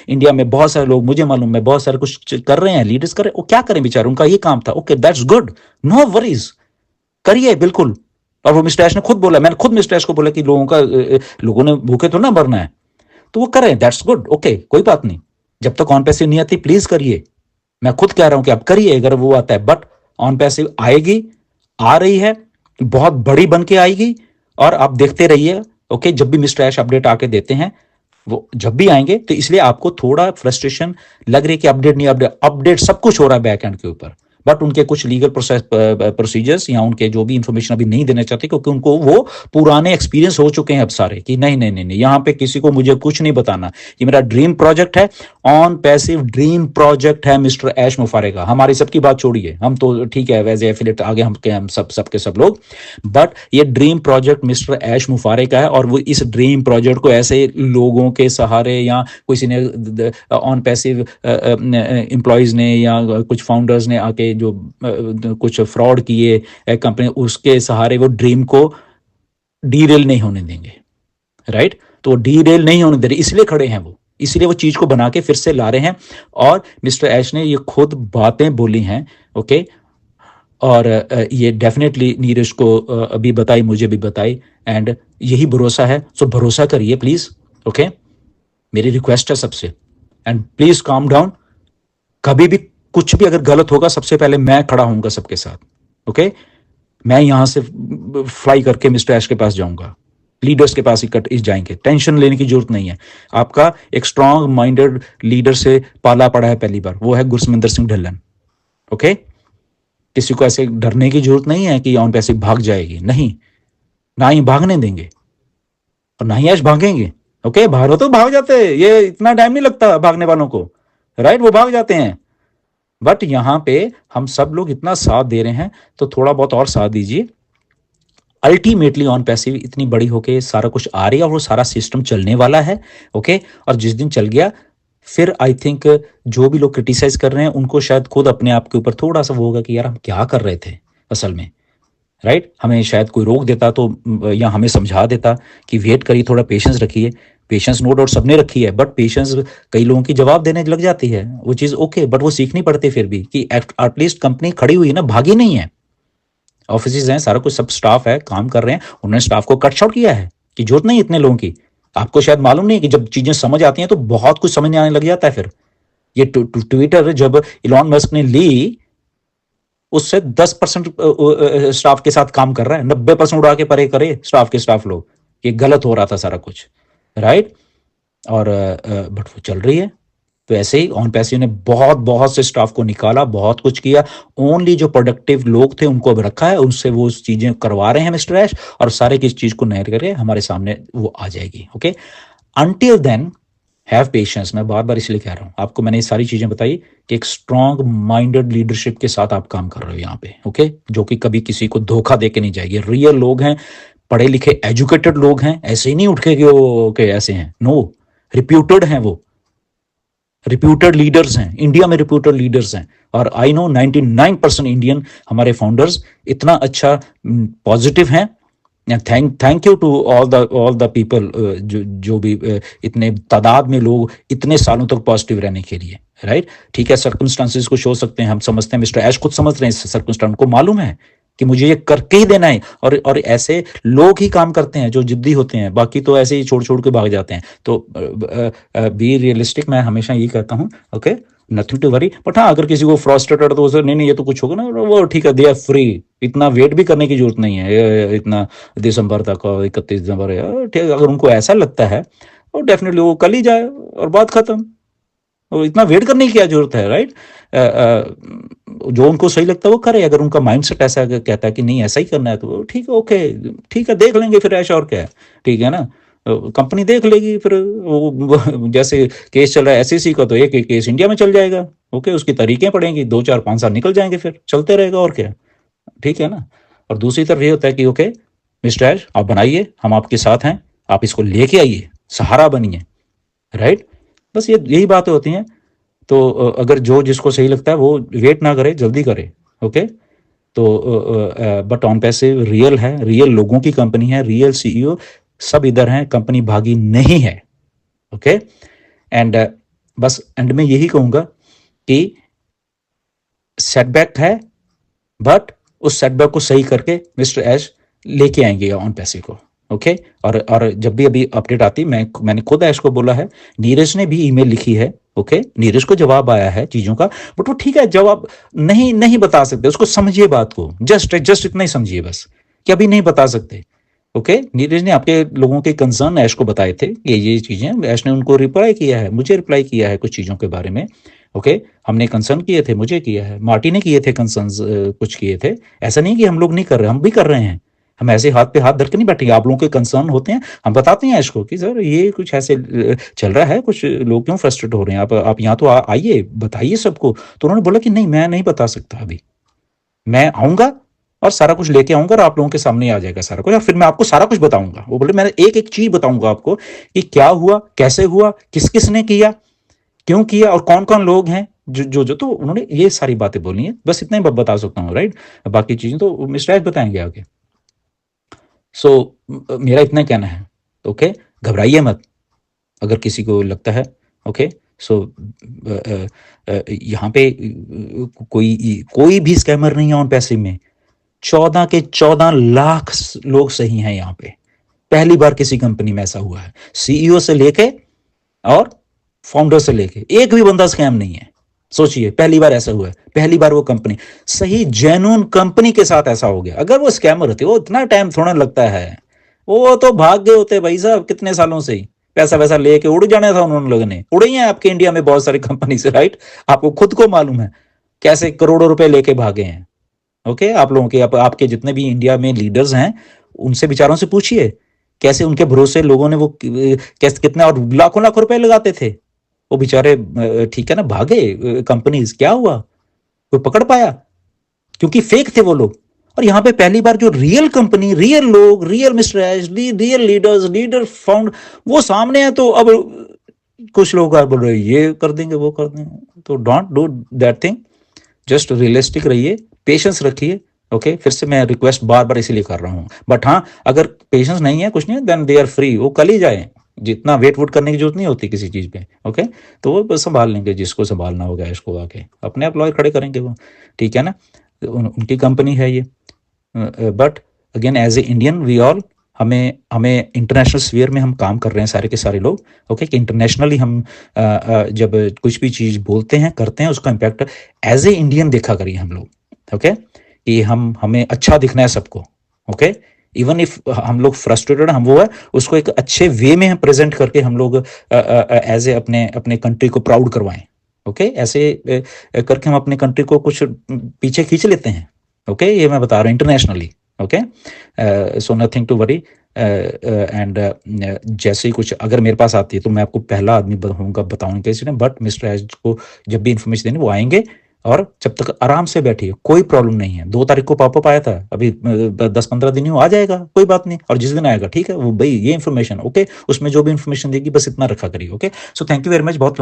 India में बहुत सारे लोग, मुझे मालूम, मैं बहुत सारे कुछ कर रहे हैं, लीडर्स कर रहे हैं, वो क्या करें बेचारे, उनका ये काम था, okay that's good, no worries, करिए बिल्कुल। और वो मिस्टर ऐश ने खुद बोला, मैंने खुद मिस्टर ऐश को बोला कि लोगों ने भूखे तो ना मरना है, तो वो करें, दैट्स गुड, ओके कोई बात नहीं। जब तक ऑन पैसिव नहीं आती प्लीज करिए, मैं खुद कह रहा हूं कि आप करिए अगर वो आता है, बट ऑन पैसिव आएगी, आ रही है, बहुत बड़ी बन के आएगी, और आप देखते रहिए। ओके, जब भी मिस्टर ऐश अपडेट आके देते हैं, वो जब भी आएंगे, तो इसलिए आपको थोड़ा फ्रस्ट्रेशन लग रही है कि अपडेट नहीं, अपडेट सब कुछ हो रहा है बैक एंड के ऊपर, बट उनके कुछ लीगल प्रोसीजर्स या उनके जो भी इंफॉर्मेशन अभी नहीं देना चाहते, क्योंकि उनको वो पुराने एक्सपीरियंस हो चुके हैं अब सारे, कि नहीं नहीं नहीं नहीं, यहाँ पे किसी को मुझे कुछ नहीं बताना, ये मेरा ड्रीम प्रोजेक्ट है, ऑन पैसिव ड्रीम प्रोजेक्ट है मिस्टर ऐश मुफारे का। हमारी सबकी बात छोड़िए, हम तो ठीक है वैसे एफिलेट आगे हम सब लोग, बट ये ड्रीम प्रोजेक्ट मिस्टर ऐश मुफारे का है, और वो इस ड्रीम प्रोजेक्ट को ऐसे लोगों के सहारे या किसी ने ऑन पैसिव एम्प्लॉयज ने या कुछ फाउंडर्स ने आके जो कुछ फ्रॉड किए कंपनी, उसके सहारे वो ड्रीम को डीरेल नहीं होने देंगे, राइट? तो वो डीरेल नहीं होने दे रहे, इसलिए खड़े हैं वो, इसलिए वो चीज को बना के फिर से ला रहे हैं। और मिस्टर ऐश ने ये खुद बातें बोली हैं, ओके, और ये डेफिनेटली नीरज को अभी बताई, मुझे भी बताई, एंड यही भरोसा है, सो भरोसा करिए प्लीज, ओके, मेरी रिक्वेस्ट है सबसे, एंड प्लीज काम डाउन। कभी भी कुछ भी अगर गलत होगा, सबसे पहले मैं खड़ा होऊंगा सबके साथ, ओके, मैं यहां से फ्लाई करके मिस्टर ऐश के पास जाऊंगा, लीडर्स के पास ही जाएंगे, टेंशन लेने की जरूरत नहीं है। आपका एक स्ट्रांग माइंडेड लीडर से पाला पड़ा है पहली बार, वो है गुरसमिंदर सिंह ढिल्लन, ओके। किसी को ऐसे डरने की जरूरत नहीं है कि ऑन पैसे भाग जाएगी, नहीं, ना ही भागने देंगे और ना ही ऐश भागेंगे, ओके। भागो तो भाग जाते, ये इतना टाइम नहीं लगता भागने वालों को, राइट, वो भाग जाते हैं। बट यहां पे हम सब लोग इतना साथ दे रहे हैं, तो थोड़ा बहुत और साथ दीजिए। अल्टीमेटली ऑन पैसिव इतनी बड़ी होके सारा कुछ आ रही है, और वो सारा सिस्टम चलने वाला है, ओके। और जिस दिन चल गया, फिर आई थिंक जो भी लोग क्रिटिसाइज कर रहे हैं, उनको शायद खुद अपने आप के ऊपर थोड़ा सा वो होगा कि यार हम क्या कर रहे थे असल में, राइट। हमें शायद कोई रोक देता तो, या हमें समझा देता कि वेट करिए, थोड़ा पेशेंस रखिए। पेशेंस नो डाउट सबने रखी है, बट पेशेंस कई लोगों की जवाब देने लग जाती है, वो चीज़ ओके, बट वो सीखनी पड़ती है फिर भी कि एटलीस्ट कंपनी खड़ी हुई है ना, भागी नहीं है। ऑफिस हैं, सारा कुछ सब स्टाफ है, काम कर रहे हैं, उन्होंने स्टाफ को कट शॉर्ट किया है कि जरूरत नहीं इतने लोगों की। आपको शायद मालूम नहीं है कि जब चीजें समझ आती हैं तो बहुत कुछ समझ आने लग जाता है। फिर ये ट्विटर जब इलॉन मस्क ने ली, उससे 10% स्टाफ के साथ काम कर रहा है, 90% उड़ा के परे करे स्टाफ लोग, ये गलत हो रहा था सारा कुछ, राइट। और बट वो चल रही है। तो ऐसे ही ऑन पैसिव ने बहुत बहुत से स्टाफ को निकाला, बहुत कुछ किया, ओनली जो प्रोडक्टिव लोग थे उनको अब रखा है, उनसे वो चीजें करवा रहे हैं मिस्टर ऐश, और सारे की चीज को नहर करके हमारे सामने वो आ जाएगी, okay. Until then have patience. मैं बार बार इसलिए कह रहा हूं आपको, मैंने ये सारी चीजें बताई कि एक स्ट्रांग माइंडेड लीडरशिप के साथ आप काम कर रहे हो यहाँ पे, ओके, जो कि कभी किसी को धोखा दे के नहीं जाएगी। रियल लोग हैं, पढ़े लिखे एजुकेटेड लोग हैं, ऐसे ही नहीं उठ के ओके ऐसे हैं, नो, रिप्यूटेड हैं, वो रिप्यूटेड लीडर्स हैं, इंडिया में रिप्यूटेड लीडर्स हैं। और आई नो 99% इंडियन हमारे फाउंडर्स इतना अच्छा पॉजिटिव हैं। Thank you to all the people जो भी इतने तादाद में लोग इतने सालों तक पॉजिटिव रहने के लिए, राइट। ठीक है, सर्कमस्टांसेस को शो सकते हैं, हम समझते हैं, मिस्टर ऐश खुद समझ रहे हैं सर्कमस्टांस को, मालूम है कि मुझे ये करके ही देना है। और ऐसे लोग ही काम करते हैं जो जिद्दी होते हैं, बाकी तो ऐसे ही छोड़ छोड़ के भाग जाते हैं। तो बी रियलिस्टिक, मैं हमेशा ये कहता हूँ, okay, nothing to worry. But हाँ, अगर किसी को फ्रस्ट्रेटेड तो उसे नहीं ये तो कुछ होगा ना, वो ठीक है, दे आर फ्री, इतना वेट भी करने की जरूरत नहीं है, इतना दिसंबर तक, 31 दिसंबर, ठीक है। अगर उनको ऐसा लगता है, और डेफिनेटली वो कल ही जाए और बात खत्म, और इतना वेट करने की क्या जरूरत है, राइट। जो उनको सही लगता है वो करे। अगर उनका माइंडसेट ऐसा कहता है कि नहीं ऐसा ही करना है, तो ठीक है, ओके, ठीक है, देख लेंगे फिर ऐसा, और क्या है, ठीक है ना, कंपनी देख लेगी फिर। वो जैसे केस चल रहा है एसईसी का, तो एक केस इंडिया में चल जाएगा, ओके, उसकी तरीकें पड़ेंगी, 2 4 5 साल निकल जाएंगे, फिर चलते रहेगा, और क्या, ठीक है ना। और दूसरी तरफ ये होता है कि ओके मिस्टर ऐश, आप बनाइए, हम आपके साथ हैं, आप इसको लेके आइए, सहारा बनिए, राइट। बस यही बातें होती हैं। तो अगर जो जिसको सही लगता है वो वेट ना करे, जल्दी करे, ओके। तो बट ऑन पैसिव रियल है, रियल लोगों की कंपनी है, रियल सीईओ सब इधर हैं, कंपनी भागी नहीं है, ओके। एंड बस एंड में यही कहूंगा कि सेटबैक है, बट उस सेटबैक को सही करके मिस्टर एश लेके आएंगे ऑन पैसे को। ओके, और जब भी अभी अपडेट आती, मैंने खुद ऐश को बोला है, नीरज ने भी ईमेल लिखी है। ओके, नीरज को जवाब आया है चीजों का, बट वो ठीक है, जवाब नहीं बता सकते, उसको समझिए बात को, जस्ट इतना ही समझिए बस कि अभी नहीं बता सकते। ओके, नीरज ने आपके लोगों के कंसर्न ऐश को बताए थे कि ये चीजें, ऐश ने उनको रिप्लाई किया है, मुझे रिप्लाई किया है कुछ चीजों के बारे में। ओके, हमने कंसर्न किए थे, मुझे किया है, मार्टी ने किए थे कंसर्न, कुछ किए थे। ऐसा नहीं कि हम लोग नहीं कर रहे, हम भी कर रहे हैं। हम ऐसे हाथ पे हाथ धर के नहीं बैठेंगे, आप लोगों के कंसर्न होते हैं, हम बताते हैं इसको कि सर ये कुछ ऐसे चल रहा है, कुछ लोग क्यों फ्रस्ट्रेट हो रहे हैं, आप यहाँ तो आइए बताइए सबको। तो उन्होंने बोला कि नहीं, मैं नहीं बता सकता अभी, मैं आऊंगा और सारा कुछ लेके आऊंगा और आप लोगों के सामने आ जाएगा सारा कुछ, और फिर मैं आपको सारा कुछ बताऊंगा। वो बोले मैं एक एक चीज बताऊंगा आपको कि क्या हुआ, कैसे हुआ, किस किस ने किया, क्यों किया, और कौन कौन लोग हैं जो तो उन्होंने ये सारी बातें बोली हैं। बस इतना ही बता सकता हूँ, राइट। बाकी चीजें तो मिस्टर एच बताएंगे आगे। सो मेरा इतना कहना है। ओके, घबराइए मत अगर किसी को लगता है। ओके, सो यहाँ पे कोई भी स्कैमर नहीं है ऑन पैसे में। 14 के 14 लाख लोग सही हैं यहाँ पे। पहली बार किसी कंपनी में ऐसा हुआ है, सीईओ से लेके और फाउंडर से लेके एक भी बंदा स्कैम नहीं है। सोचिए, पहली बार ऐसा हुआ है, पहली बार वो कंपनी, सही जेन्युइन कंपनी के साथ ऐसा हो गया। अगर वो स्कैमर होते, वो इतना टाइम थोड़ा लगता है, वो तो भाग गए होते भाई साहब कितने सालों से ही, पैसा वैसा लेके उड़ जाना था उन्होंने, लोगों ने उड़े हैं आपके इंडिया में बहुत सारी कंपनी से, राइट। आपको खुद को मालूम है कैसे करोड़ों रुपए लेके भागे हैं। ओके, आप लोगों के आपके जितने भी इंडिया में लीडर्स हैं, उनसे विचारों से पूछिए कैसे उनके भरोसे लोगों ने वो कैसे कितने और लाखों लाखों रुपए लगाते थे, वो बेचारे ठीक है ना, भागे कंपनीज, क्या हुआ, कोई पकड़ पाया? क्योंकि फेक थे वो लोग। और यहाँ पे पहली बार जो रियल कंपनी, रियल लोग, real mister H, real leaders, leader found, वो सामने है। तो अब कुछ लोग बोल रहे ये कर देंगे, वो कर देंगे, तो don't do that thing. Just realistic रहिए, पेशेंस रखिए। ओके, फिर से मैं रिक्वेस्ट बार बार इसीलिए कर रहा हूँ। बट हाँ, अगर पेशेंस नहीं है, कुछ नहीं, देन दे आर फ्री, वो कल ही जाए, जितना वेट वुट करने की जरूरत नहीं होती किसी चीज पे। ओके, तो वो बस संभाल लेंगे, जिसको संभालना होगा इसको आके अपने आप लॉयर खड़े करेंगे वो, ठीक है ना। उनकी कंपनी है ये। But again as a Indian we all, हमें हमें इंटरनेशनल स्फीयर में हम काम कर रहे हैं सारे के सारे लोग। ओके, कि इंटरनेशनली हम जब कुछ भी चीज़ बोलते हैं करते हैं, उसका इम्पैक्ट एज ए इंडियन देखा करिए हम लोग। ओके, कि हमें अच्छा दिखना है सबको। ओके, इवन इफ हम लोग फ्रस्ट्रेटेड, हम वो है उसको एक अच्छे वे में प्रेजेंट करके हम लोग एज ए अपने अपने कंट्री को प्राउड करवाएं। ओके, ऐसे करके हम अपने कंट्री को कुछ पीछे खींच लेते हैं। ओके, ये मैं बता रहा हूँ internationally. Okay, so nothing to worry. And जैसे ही कुछ अगर मेरे पास आती है तो मैं आपको पहला आदमी होऊंगा बताऊंगा कैसे ना। बट मिस्टर एच को जब भी इन्फॉर्मेशन देनी, वो आएंगे, और जब तक आराम से बैठिए, कोई प्रॉब्लम नहीं है। 2 तारीख को पॉपअप आया था, अभी 10-15 दिन ही आ जाएगा, कोई बात नहीं। और जिस दिन आएगा ठीक है, वो भाई ये इन्फॉर्मेशन, ओके, उसमें जो भी इन्फॉर्मेशन देगी बस इतना रखा करिए। Okay, so thank you very much. बहुत